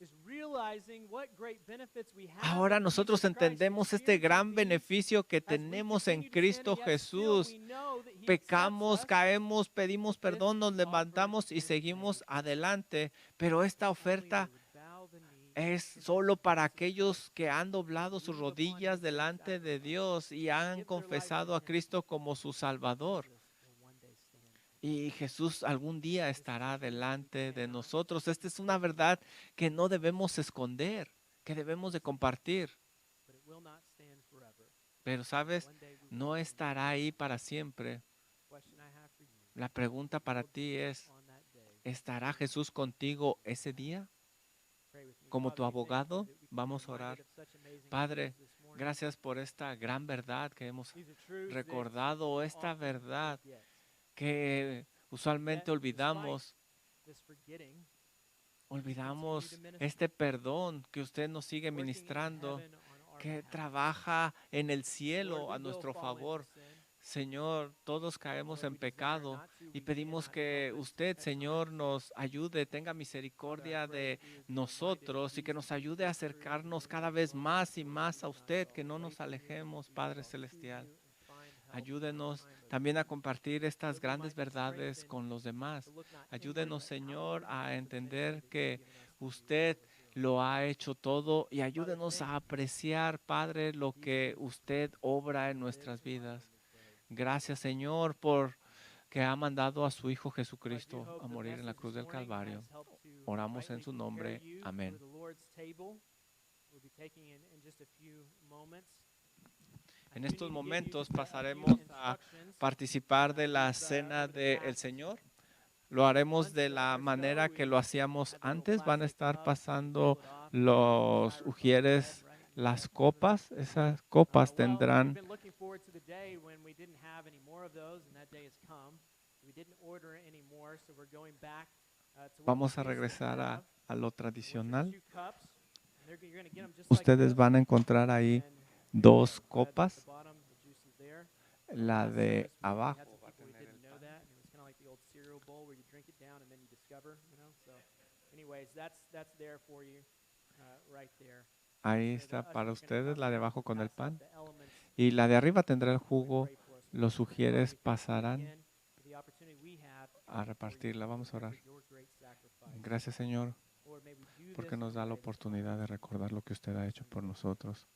C: is realizing what great benefits we have
A: Ahora
C: in
A: nosotros
C: Jesus Christ,
A: entendemos este
C: experiencing
A: gran
C: these
A: beneficio que
C: as we
A: tenemos en
C: continue to sin,
A: Cristo
C: and yet still
A: Jesús.
C: we know that He accepts
A: Pecamos,
C: us.
A: caemos, pedimos
C: This
A: perdón, nos
C: offer
A: levantamos y
C: is
A: seguimos
C: made.
A: adelante. Pero esta
C: Only they
A: oferta
C: would bow the knee
A: es
C: to
A: solo
C: Jesus
A: para
C: Christ,
A: aquellos que han doblado sus
C: believe upon
A: rodillas
C: His
A: delante de
C: sacrifice,
A: Dios y han
C: give their life to
A: confesado a
C: Him.
A: Cristo como su Salvador.
C: Jesus will one day stand.
A: Y Jesús algún día estará delante de nosotros. Esta es una verdad que no debemos esconder, que debemos de compartir.
C: But it will not stand forever.
A: Pero sabes,
C: One day we will
A: no
C: stand.
A: estará ahí para siempre.
C: Question I have for you,
A: La pregunta para
C: will
A: ti
C: Jesus
A: es,
C: on that day
A: ¿estará Jesús contigo ese día?
C: pray with me?
A: Como
C: Father,
A: tu
C: we thank you
A: abogado,
C: that we can be
A: vamos a
C: reminded
A: orar.
C: of such amazing
A: Padre,
C: truths this morning.
A: gracias por esta gran verdad que hemos
C: These are truths that
A: recordado, esta
C: often
A: verdad
C: forget.
A: que usualmente
C: Yet,
A: olvidamos.
C: This forgetting,
A: Olvidamos este perdón que usted nos sigue
C: working in
A: ministrando,
C: heaven on our
A: que
C: behalf.
A: trabaja en el
C: Lord,
A: cielo
C: we
A: a
C: will
A: nuestro
C: fall into
A: favor.
C: sin.
A: Señor, todos caemos
C: Lord,
A: en
C: we desire
A: pecado
C: not to,
A: y
C: we
A: pedimos
C: cannot
A: que
C: help it
A: usted,
C: at
A: Señor,
C: times.
A: nos ayude, tenga
C: Father,
A: misericordia
C: I pray
A: de
C: that we would be reminded of
A: nosotros y que
C: these
A: nos
C: to be
A: ayude a
C: so true in
A: acercarnos
C: the
A: cada vez
C: moments
A: más y
C: where
A: más
C: we
A: a
C: will not
A: usted,
C: go
A: que no
C: away
A: nos
C: from you, but
A: alejemos,
C: we
A: Padre
C: draw to
A: Celestial.
C: you and find help in our
A: Ayúdenos
C: time of
A: también a
C: need.
A: compartir estas
C: Lord, we
A: grandes
C: might be
A: verdades
C: strengthened
A: con los demás.
C: to look not inward,
A: Ayúdenos,
C: but
A: Señor,
C: outward
A: a
C: to the
A: entender
C: benefit that
A: que
C: you've given us through
A: usted
C: Jesus.
A: lo ha hecho todo y
C: Father,
A: ayúdenos
C: thank
A: a
C: you
A: apreciar, Padre, lo
C: these
A: que
C: truths
A: usted obra en
C: live
A: nuestras
C: in life
A: vidas.
C: on this day.
A: Gracias, Señor, por que ha mandado a su Hijo
C: I do
A: Jesucristo
C: hope
A: a
C: the
A: morir en la
C: message
A: cruz
C: this
A: del
C: morning
A: Calvario.
C: has helped to
A: Oramos en
C: rightly
A: su
C: prepare
A: nombre.
C: you
A: Amén.
C: for the Lord's table. We'll be taking in just a few moments. I
A: En
C: do
A: estos
C: need to give you
A: momentos
C: just a few
A: pasaremos a
C: instructions.
A: participar de la
C: We've,
A: cena
C: over the
A: del
C: past
A: Señor. Lo haremos
C: month
A: de la
C: or so,
A: manera que
C: we've
A: lo hacíamos
C: had the little
A: antes. Van a
C: plastic
A: estar
C: cups, we
A: pasando
C: pull it off,
A: los
C: styrofoam
A: ujieres,
C: bread, right?
A: las
C: We've
A: copas. Esas copas
C: Well, we've
A: tendrán.
C: been looking forward to the day when we didn't have any more of those, and that day has come. We didn't order any more, so we're going back to what we
A: Vamos a
C: used to
A: regresar
C: have,
A: a lo
C: which are
A: tradicional.
C: 2 cups. And you're going to get them just like
A: Ustedes
C: this.
A: van a encontrar ahí
C: And
A: dos
C: bread at the
A: copas.
C: bottom, the juice is there.
A: La
C: Last
A: de
C: service, we had
A: abajo
C: some
A: va a
C: people who
A: tener el
C: didn't know
A: pan.
C: that, and it was kind of like the old cereal bowl where you drink it down and then you discover, you know. So, anyways, that's there for you, right there.
A: Ahí
C: So the
A: está
C: ushers
A: para
C: are gonna
A: ustedes,
C: come
A: la de
C: and
A: abajo con el
C: pass out
A: pan.
C: the elements
A: Y la de arriba tendrá el
C: as we
A: jugo.
C: pray for us.
A: Los
C: Father, we
A: sugieres
C: thank you
A: pasarán
C: again for the opportunity we have to
A: a
C: come before you
A: repartirla.
C: and
A: Vamos a orar.
C: remember your great sacrifice.
A: Gracias, Señor,
C: Lord, may we do
A: porque
C: this
A: nos
C: on
A: da
C: the
A: la
C: day that's
A: oportunidad de recordar lo que usted ha hecho por nosotros.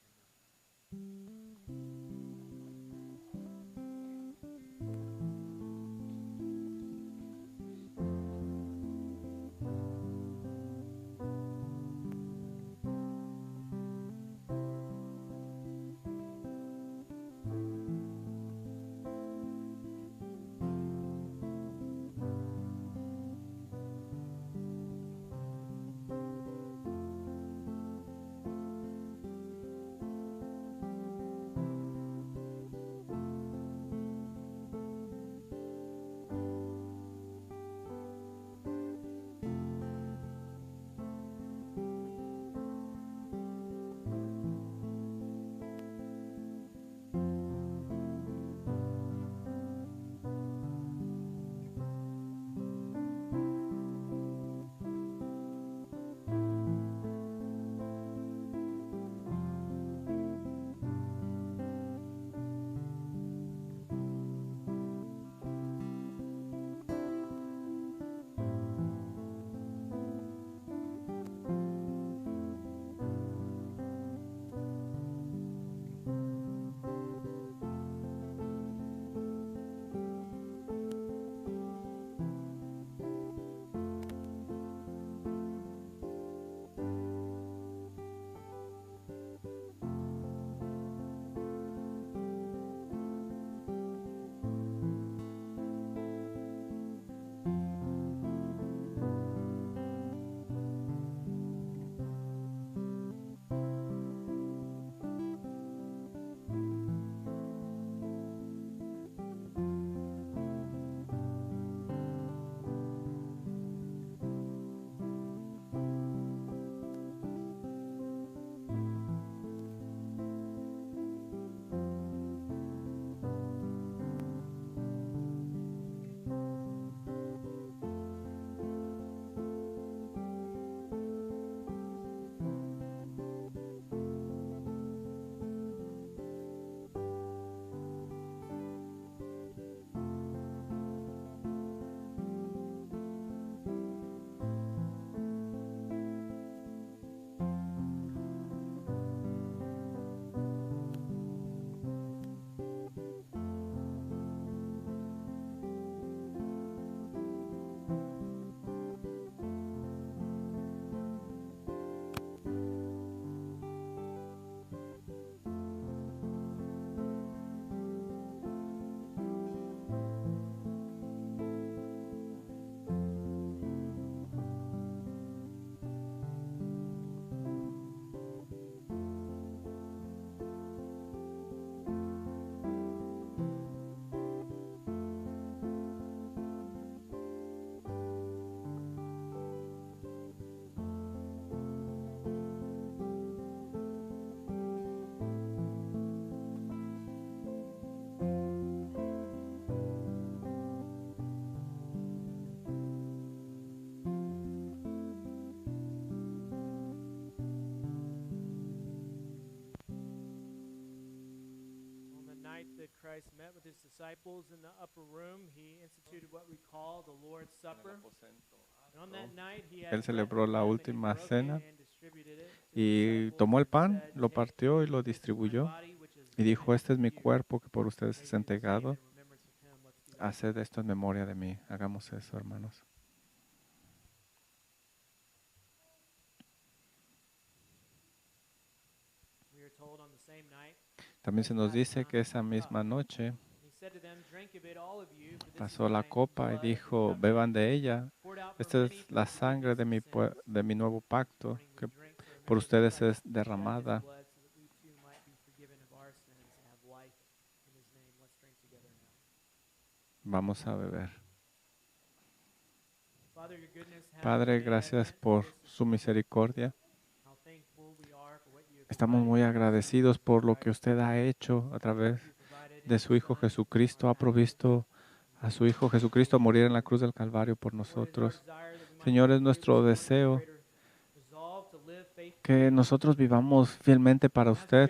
C: night that Christ met with his disciples in the upper room, he instituted what we call the Lord's Supper. And on that night, he had
A: Él celebró la
C: bread and
A: última
C: broke it
A: cena
C: and distributed it to the
A: y
C: disciples
A: tomó el
C: and
A: pan,
C: said,
A: lo
C: "Take,
A: partió y lo
C: this is my
A: distribuyó
C: body, which is
A: y dijo,
C: given
A: este es mi
C: for you.
A: cuerpo que por ustedes
C: May
A: es
C: you do the same
A: entregado.
C: in remembrance of him." Let's do that.
A: Haced esto en memoria de mí. Hagamos eso, hermanos.
C: We are told on the same night,
A: También se nos dice que esa misma noche
C: he said to them, "Drink of it, all of you, for this is
A: pasó la
C: my
A: copa y
C: blood of the
A: dijo,
C: covenant,
A: beban de ella.
C: poured out for
A: Esta
C: many
A: es
C: for
A: la
C: the
A: sangre de
C: forgiveness of sins.
A: de mi nuevo pacto
C: Morning we
A: que
C: drink to
A: por
C: remember
A: ustedes
C: that
A: es
C: Christ shed his
A: derramada.
C: blood so that we too might be forgiven of our sins and have life in his name. Let's drink together now.
A: Vamos a beber.
C: Father, your goodness has
A: Padre,
C: been
A: gracias
C: evident
A: por
C: through this
A: su misericordia.
C: how thankful we are for what you have
A: Estamos muy
C: provided in your Son,
A: agradecidos por lo que
C: Jesus
A: usted ha hecho a través
C: Christ. You provided in
A: de
C: your
A: su Hijo
C: Son
A: Jesucristo. Ha
C: our
A: provisto a su Hijo Jesucristo a morir en la cruz del Calvario por nosotros. Señor, es nuestro deseo que nosotros vivamos fielmente para usted.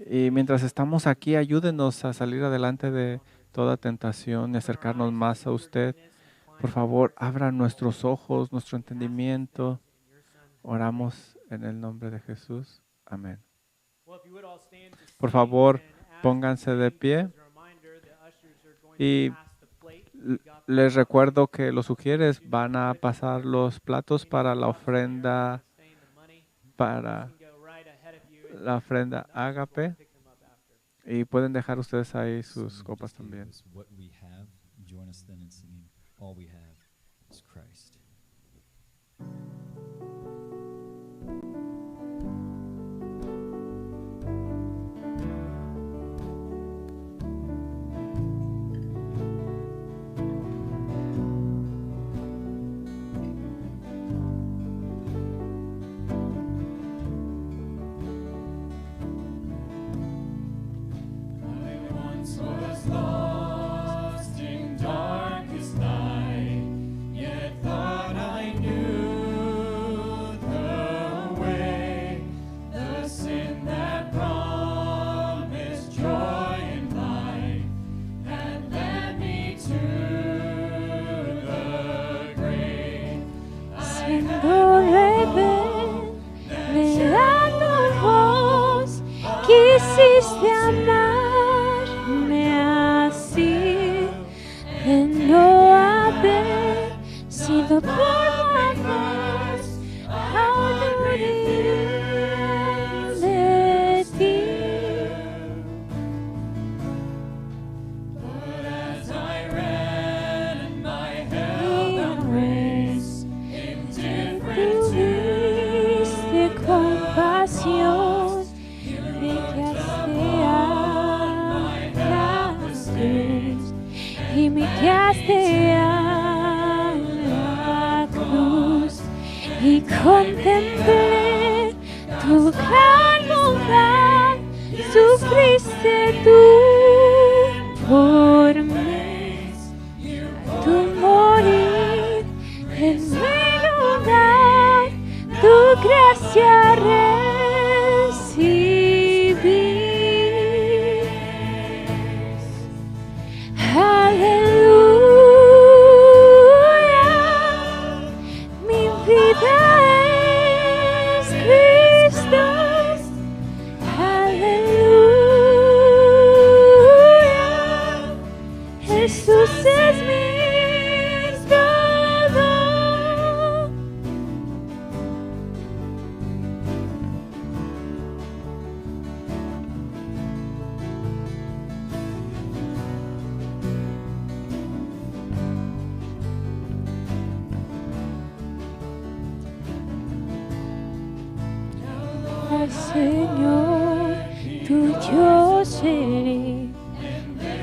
A: Y mientras estamos aquí, ayúdenos a salir adelante de toda tentación y acercarnos más a usted. Por favor, abra nuestros ojos, nuestro entendimiento. Oramos en el nombre de Jesús. Amén. Por favor, pónganse de pie. Y les recuerdo que los sugieres van a pasar los platos para la ofrenda ágape. Y pueden dejar ustedes ahí sus copas también.
D: Was lost in darkest night, yet thought I knew the way, the sin that promised joy and life had led me to the grave.
B: Siendo revelando vos, quisiste amarme así, de no haber sido por más aún morir de ti.
D: But as I ran, my held out grace, indifferent to
B: Tuviste compasión, me quedaste a la cruz y me quedaste a la cruz y contemplé tu gran bondad, sufriste tú por mí, tu morir en mi lugar, tu gracia recibí. Aleluya, mi vida es Cristo. Aleluya, Jesús es mi todo. Al Señor tuyo seré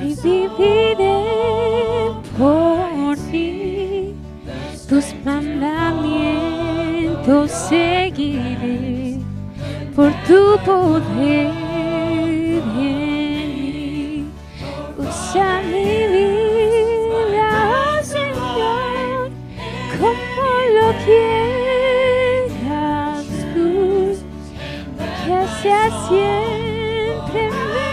B: y viviré por ti. Tus mandamientos seguiré por tu poder en mí. Usa mi vida, oh Señor, como lo quieras tú. Que sea siempre mi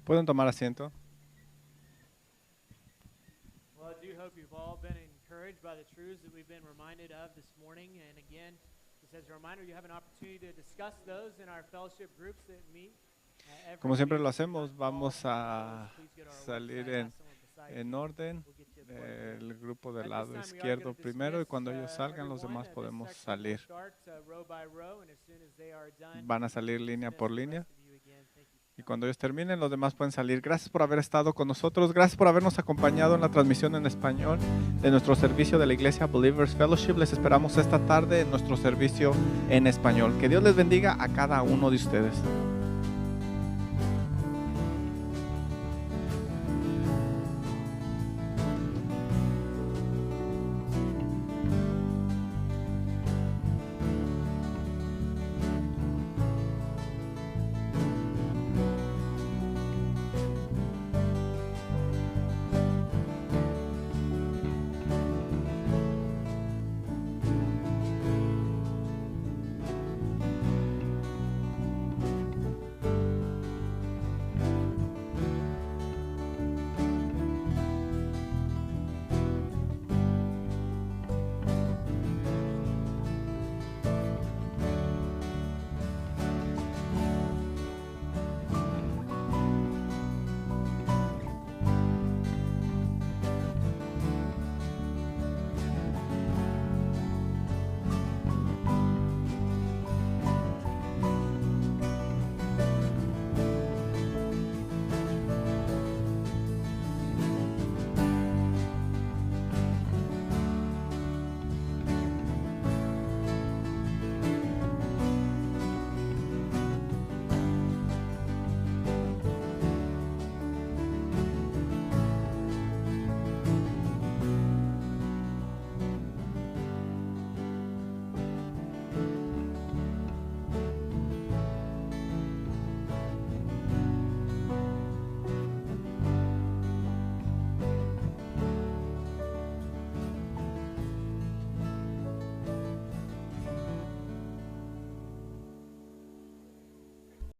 A: Pueden tomar asiento.
C: Well, I do hope you've all been encouraged by the truths that we've been reminded of this morning. And again, just as a reminder, you have an opportunity to discuss those in our fellowship groups that meet. Every
A: Como siempre
C: week.
A: lo hacemos,
C: All
A: vamos a
C: please go to our
A: salir
C: website,
A: en,
C: ask someone beside you.
A: en orden.
C: We'll get you a bulletin.
A: El grupo del
C: At
A: lado
C: this time, we are
A: izquierdo
C: gonna
A: primero y
C: dismiss,
A: cuando ellos salgan los
C: everyone.
A: demás
C: This
A: podemos
C: section will
A: salir.
C: start, row by row, and as soon as they are done,
A: Van a salir línea
C: dismiss
A: por
C: the
A: línea.
C: rest of you again. Thank you for
A: Y
C: coming.
A: cuando ellos terminen, los demás pueden salir. Gracias por haber estado con nosotros. Gracias por habernos acompañado en la transmisión en español de nuestro servicio de la iglesia Believers Fellowship. Les esperamos esta tarde en nuestro servicio en español. Que Dios les bendiga a cada uno de ustedes.